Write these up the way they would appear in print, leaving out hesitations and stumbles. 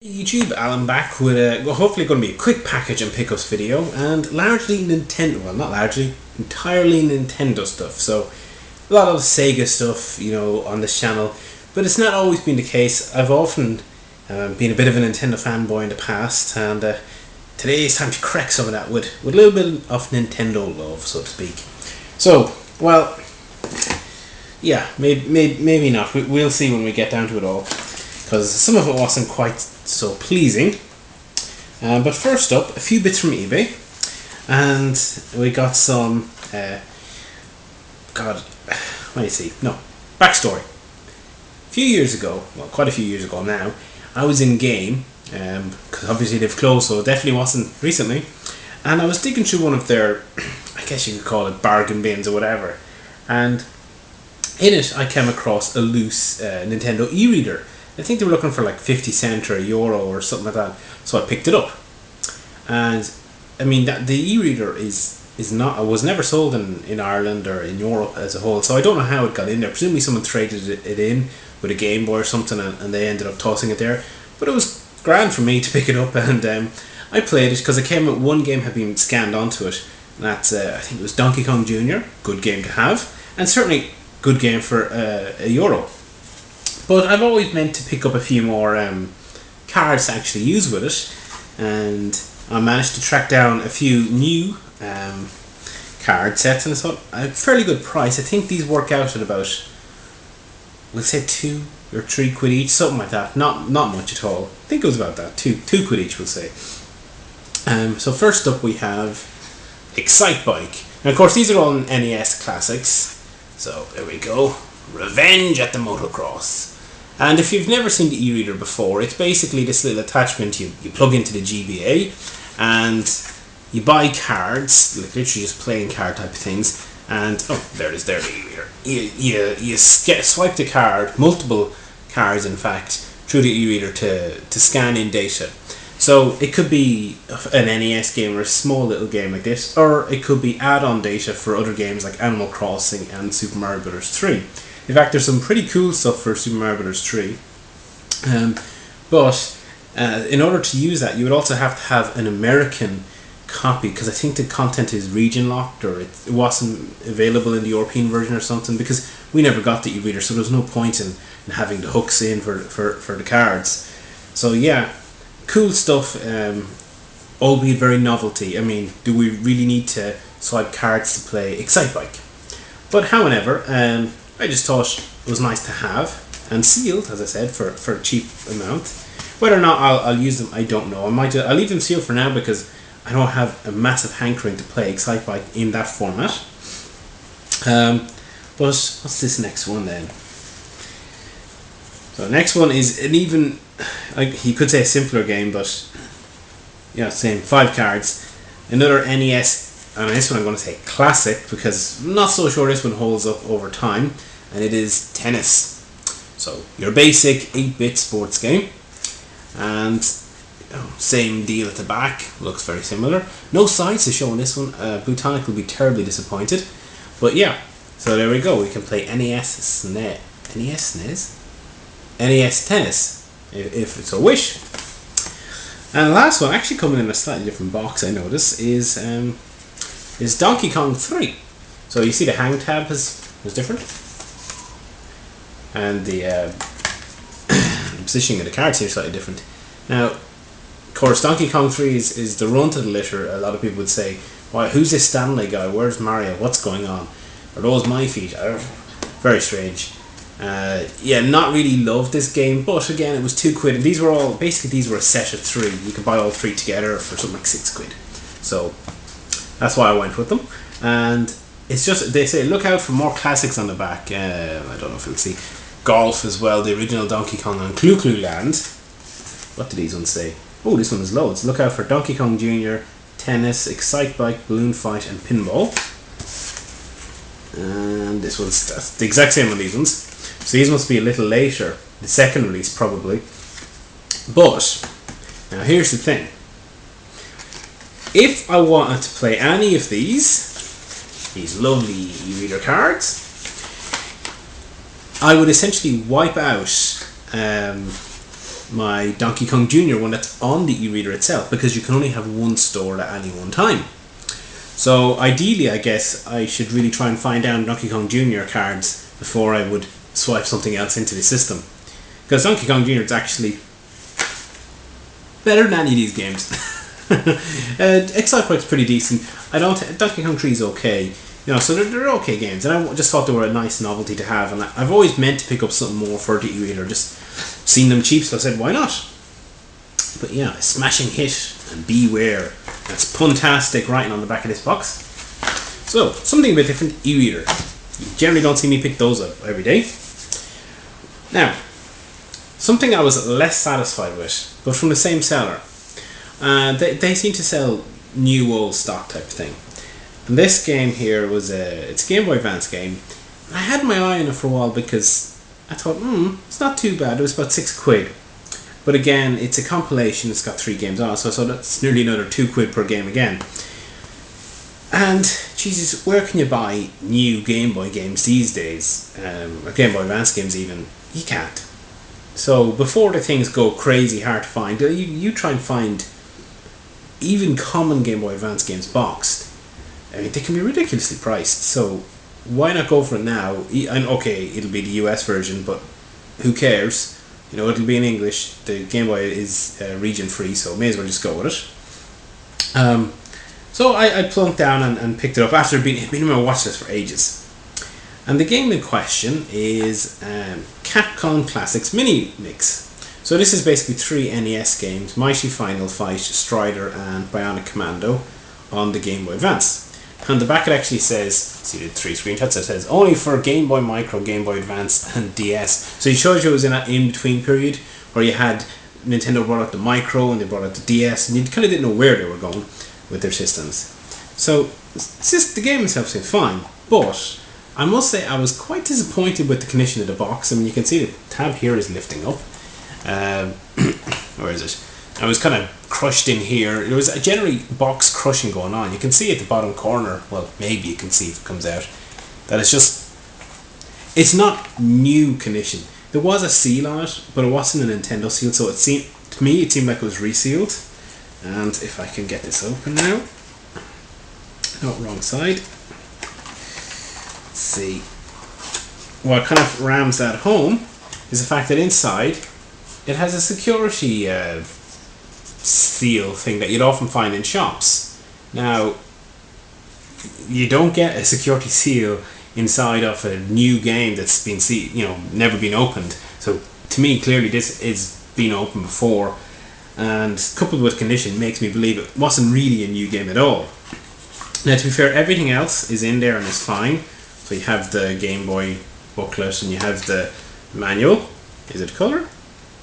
YouTube, Alan back with hopefully going to be a quick package and pickups video, and largely Nintendo, well not largely, entirely Nintendo stuff. So a lot of Sega stuff, on this channel, but it's not always been the case. I've often been a bit of a Nintendo fanboy in the past, and today it's time to crack some of that with a little bit of Nintendo love, so to speak. So, well, yeah, maybe not. We'll see when we get down to it all, because some of it wasn't quite so pleasing. But first up, a few bits from eBay, and we got some backstory. A few years ago, well, quite a few years ago now, I was in game, because obviously they've closed, so it definitely wasn't recently, and I was digging through one of their, I guess you could call it bargain bins or whatever, and in it I came across a loose Nintendo e-reader. I think they were looking for like 50 cent or €1 or something like that, so I picked it up. And I mean, that the e-reader was never sold in Ireland or in Europe as a whole, so I don't know how it got in there. Presumably someone traded it in with a Game Boy or something, and they ended up tossing it there. But it was grand for me to pick it up, and I played it because it came with one game had been scanned onto it, and that's I think it was Donkey Kong Jr. Good game to have, and certainly good game for €1. But I've always meant to pick up a few more cards to actually use with it, and I managed to track down a few new card sets, and it's a fairly good price. I think these work out at about, we'll say £2 or £3 each, something like that. Not much at all. I think it was about that. £2 each, we'll say. So first up we have Excite Bike. And of course these are all NES classics. So there we go. Revenge at the Motocross. And if you've never seen the e-reader before, it's basically this little attachment you plug into the GBA, and you buy cards, like literally just playing card type of things, and there it is, there the e-reader. You swipe the card, multiple cards in fact, through the e-reader to scan in data. So it could be an NES game or a small little game like this, or it could be add-on data for other games like Animal Crossing and Super Mario Bros. 3. In fact, there's some pretty cool stuff for Super Mario Bros. 3. But in order to use that, you would also have to have an American copy, because I think the content is region locked, or it wasn't available in the European version or something, because we never got the e-reader, so there's no point in having the hooks in for the cards. So yeah, cool stuff, albeit very novelty. I mean, do we really need to swipe cards to play Excite Bike? But however, I just thought it was nice to have, and sealed, as I said, for a cheap amount. Whether or not I'll use them, I don't know. I'll leave them sealed for now, because I don't have a massive hankering to play Excite Bike in that format. But what's this next one then? So the next one is an even, you could say a simpler game, but yeah, same, 5 cards. Another NES, and this one I'm going to say classic, because I'm not so sure this one holds up over time, and it is Tennis. So your basic 8-bit sports game, and same deal at the back, looks very similar. No sides to show on this one. Bluetonic will be terribly disappointed, but yeah, so there we go. We can play NES Tennis, if it's a wish. And the last one, actually coming in a slightly different box, I notice, is Donkey Kong 3. So you see the hang tab is different, and the positioning of the cards here is slightly different. Now, of course, Donkey Kong 3 is the run to the litter. A lot of people would say, "Why? Who's this Stanley guy? Where's Mario? What's going on? Are those my feet?" Very strange. Yeah, not really loved this game, but again, it was £2, and these were a set of 3. You could buy all 3 together for something like £6. So that's why I went with them. And it's just, they say look out for more classics on the back. I don't know if you'll see Golf as well, the original Donkey Kong on Clu Clu Land. What did these ones say? Oh, this one is loads. Look out for Donkey Kong Jr., Tennis, Excite Bike, Balloon Fight, and Pinball. And this one's the exact same on these ones. So these must be a little later, the second release probably. But now here's the thing. If I wanted to play any of these lovely e-reader cards, I would essentially wipe out my Donkey Kong Jr. one that's on the e-reader itself, because you can only have one stored at any one time. So ideally, I guess I should really try and find down Donkey Kong Jr. cards before I would swipe something else into the system, because Donkey Kong Jr. is actually better than any of these games. Excite Quake's pretty decent. Donkey Kong 3 is okay. So they're okay games, and I just thought they were a nice novelty to have, and I've always meant to pick up something more for the e-reader, just seen them cheap, so I said why not. But yeah, a smashing hit, and beware. That's puntastic writing on the back of this box. So, something a bit different, e-reader. You generally don't see me pick those up every day. Now, something I was less satisfied with, but from the same seller. They seem to sell new old stock type thing. And this game here it's a Game Boy Advance game. I had my eye on it for a while because I thought, it's not too bad. It was about £6. But again, it's a compilation. It's got 3 games on it, so that's nearly another £2 per game again. And Jesus, where can you buy new Game Boy games these days? Or Game Boy Advance games even? You can't. So before the things go crazy hard to find, you try and find even common Game Boy Advance games boxed. I mean, they can be ridiculously priced, so why not go for it now? And okay, it'll be the US version, but who cares? It'll be in English. The Game Boy is region free, so may as well just go with it. So I plunked down and picked it up after being on my watch list for ages. And the game in question is Capcom Classics Mini Mix. So this is basically 3 NES games: Mighty Final Fight, Strider, and Bionic Commando on the Game Boy Advance. And the back it actually says, see the 3 screenshots, it says only for Game Boy Micro, Game Boy Advance, and DS. So it shows you it was in that in-between period where you had Nintendo brought out the Micro and they brought out the DS, and you kind of didn't know where they were going with their systems. So the game itself seemed fine, but I must say I was quite disappointed with the condition of the box. I mean, you can see the tab here is lifting up. Where is it? I was kind of crushed in here. There was a generally box crushing going on. You can see at the bottom corner, well, maybe you can see if it comes out, that it's not new condition. There was a seal on it, but it wasn't a Nintendo seal, so to me it seemed like it was resealed. And if I can get this open now. No, wrong side. Let's see. What kind of rams that home is the fact that inside it has a security seal thing that you'd often find in shops. Now, you don't get a security seal inside of a new game that's been never been opened. So to me, clearly this is been opened before, and coupled with condition makes me believe it wasn't really a new game at all. Now, to be fair, everything else is in there and is fine. So you have the Game Boy booklet and you have the manual. Is it colour?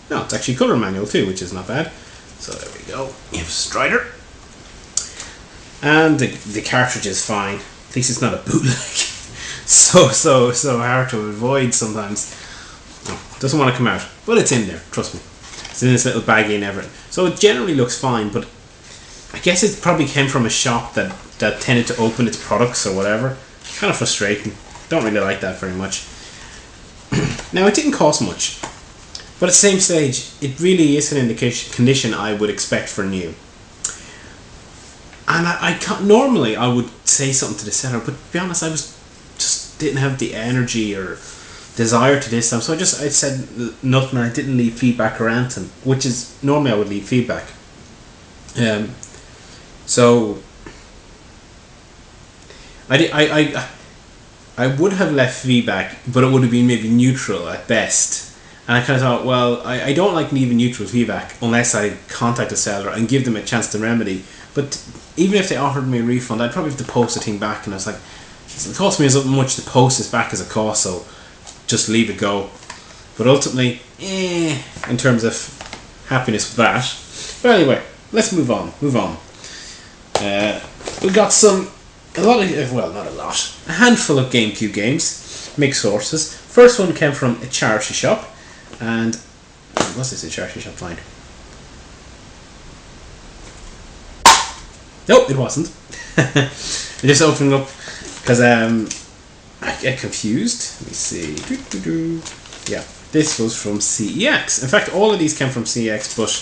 No, it's actually colour manual too, which is not bad. So there we go. You have Strider. And the cartridge is fine. At least it's not a bootleg. so hard to avoid sometimes. No, doesn't want to come out. But it's in there, trust me. It's in this little baggie and everything. So it generally looks fine, but I guess it probably came from a shop that tended to open its products or whatever. Kind of frustrating. Don't really like that very much. Now, it didn't cost much. But at the same stage, it really is an condition I would expect for new. And I can't, normally I would say something to the seller, but to be honest, I just didn't have the energy or desire to this time. So I said nothing, and I didn't leave feedback or anything, which is normally I would leave feedback. So I would have left feedback, but it would have been maybe neutral at best. And I kind of thought, well, I don't like leaving neutral feedback unless I contact the seller and give them a chance to remedy. But even if they offered me a refund, I'd probably have to post the thing back, and I was like, it cost me as much to post this back as it costs, so just leave it go. But ultimately, in terms of happiness with that. But anyway, let's move on. We've got a handful of GameCube games, mixed sources. First one came from a charity shop, and what's this a charity shop find? Nope, it wasn't. I just opened up because I get confused. Let me see. Yeah, this was from CEX. In fact, all of these came from CEX, but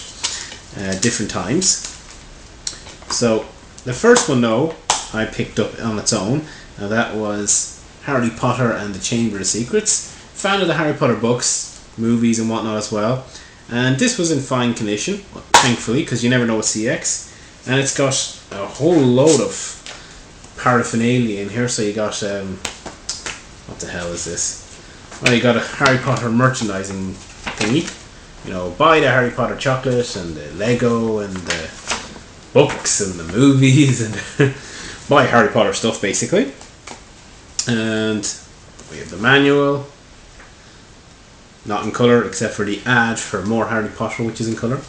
different times. So the first one, though, I picked up on its own. Now that was Harry Potter and the Chamber of Secrets. Fan of the Harry Potter books, movies and whatnot as well. And this was in fine condition, thankfully, because you never know with CX. And it's got a whole load of paraphernalia in here. So you got, what the hell is this? Well, you got a Harry Potter merchandising thingy. You know, buy the Harry Potter chocolate and the Lego and the books and the movies and buy Harry Potter stuff, basically. And we have the manual. Not in colour, except for the ad for more Harry Potter, which is in colour.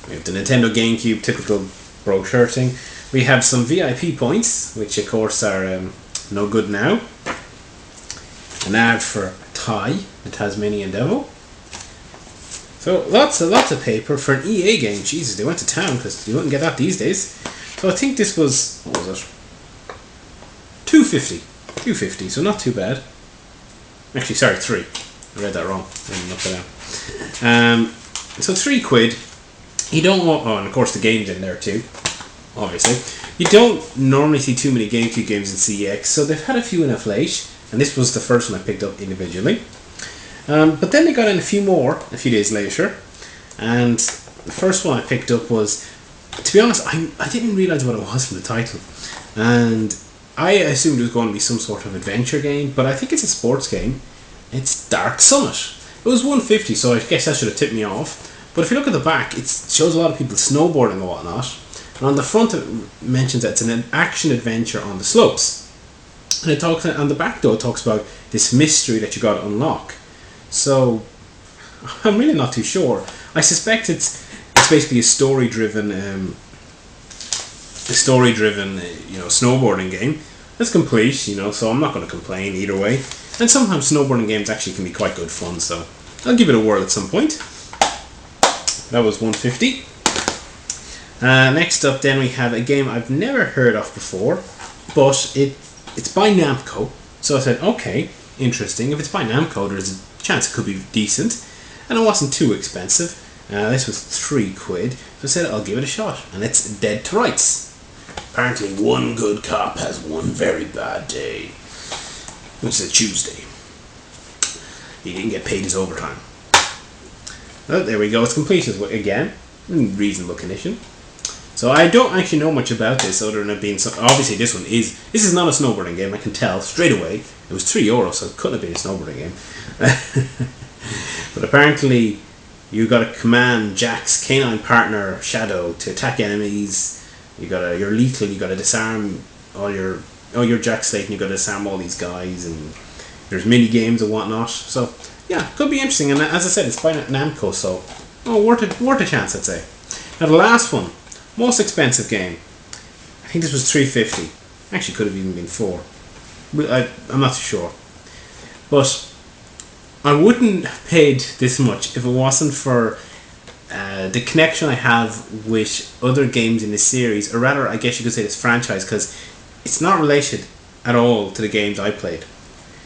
We have the Nintendo GameCube typical brochure thing. We have some VIP points, which of course are no good now. An ad for a tie, the Tasmanian Devil. So lots of paper for an EA game. Jesus, they went to town, because you wouldn't get that these days. So I think this was, what was it? $2.50, so not too bad. Actually, sorry, 3. I read that wrong. I didn't look it down. So £3. You don't want, oh, and of course the game's in there too, obviously. You don't normally see too many GameCube games in CEX, so they've had a few in of late, and this was the first one I picked up individually. But then they got in a few more a few days later, and the first one I picked up was, to be honest, I didn't realise what it was from the title, and I assumed it was going to be some sort of adventure game, but I think it's a sports game. It's Dark Summit. It was $1.50, so I guess that should have tipped me off. But if you look at the back, it shows a lot of people snowboarding and whatnot. And on the front it mentions that it's an action adventure on the slopes. And it talks, on the back though, it talks about this mystery that you got to unlock. So I'm really not too sure. I suspect it's basically a story-driven, snowboarding game. It's complete, so I'm not going to complain either way. And sometimes snowboarding games actually can be quite good fun, so I'll give it a whirl at some point. That was $1.50. Next up then we have a game I've never heard of before, but it's by Namco. So I said, okay, interesting. If it's by Namco, there's a chance it could be decent. And it wasn't too expensive. This was £3. So I said, I'll give it a shot. And it's Dead to Rights. Apparently one good cop has one very bad day. Which is a Tuesday. He didn't get paid his overtime. Oh, there we go, it's complete again, in reasonable condition. So I don't actually know much about this other than it being, obviously this is not a snowboarding game, I can tell straight away. It was €3, so it couldn't have been a snowboarding game. But apparently you got to command Jack's canine partner Shadow to attack enemies. You're lethal, you got to disarm you're Jack Slate and you got to disarm all these guys, and there's mini games and whatnot. So yeah, could be interesting, and as I said, it's by Namco, so worth a chance, I'd say. Now the last one, most expensive game. I think this was $3.50. Actually, could have even been $4. I'm not too sure, but I wouldn't have paid this much if it wasn't for the connection I have with other games in this series, or rather, I guess you could say this franchise, because it's not related at all to the games I played.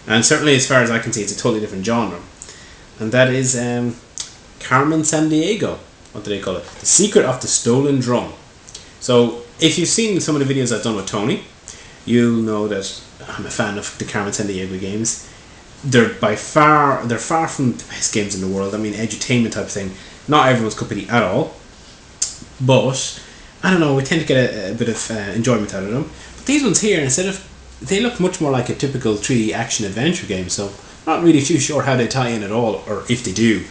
And certainly, as far as I can see, it's a totally different genre. And that is Carmen Sandiego. What do they call it? The Secret of the Stolen Drum. So, if you've seen some of the videos I've done with Tony, you'll know that I'm a fan of the Carmen Sandiego games. They're far from the best games in the world. I mean, edutainment type of thing. Not everyone's cup of tea at all. But, I don't know, we tend to get a bit of enjoyment out of them. But these ones here, they look much more like a typical 3D action adventure game, so not really too sure how they tie in at all, or if they do.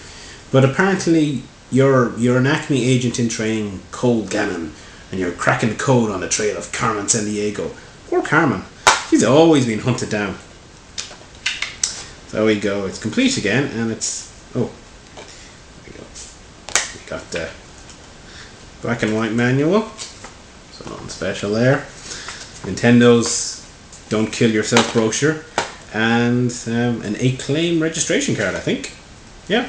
But apparently you're an Acme agent in training, Cole Gannon, and you're cracking the code on the trail of Carmen Sandiego. Poor Carmen. She's always been hunted down. So there we go. It's complete again, and it's... Oh. There we go. We got the black and white manual. So nothing special there. Nintendo's Don't Kill Yourself brochure. And an Acclaim registration card, I think. Yeah.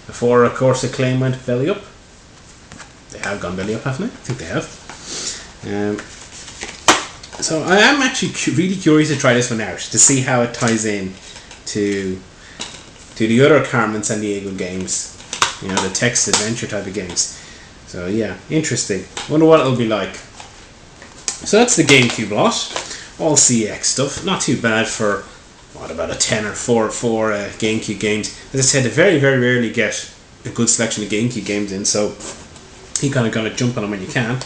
Before, of course, Acclaim went belly up. They have gone belly up, haven't they? I think they have. So I am actually really curious to try this one out, to see how it ties in to to the other Carmen San Diego games, you know, the text adventure type of games. So yeah, interesting. Wonder what it'll be like. So that's the GameCube lot, all CX stuff. Not too bad for what, about a 10 or 4 GameCube games. As I said, they very rarely get a good selection of GameCube games in, so you kind of got to jump on them when you can.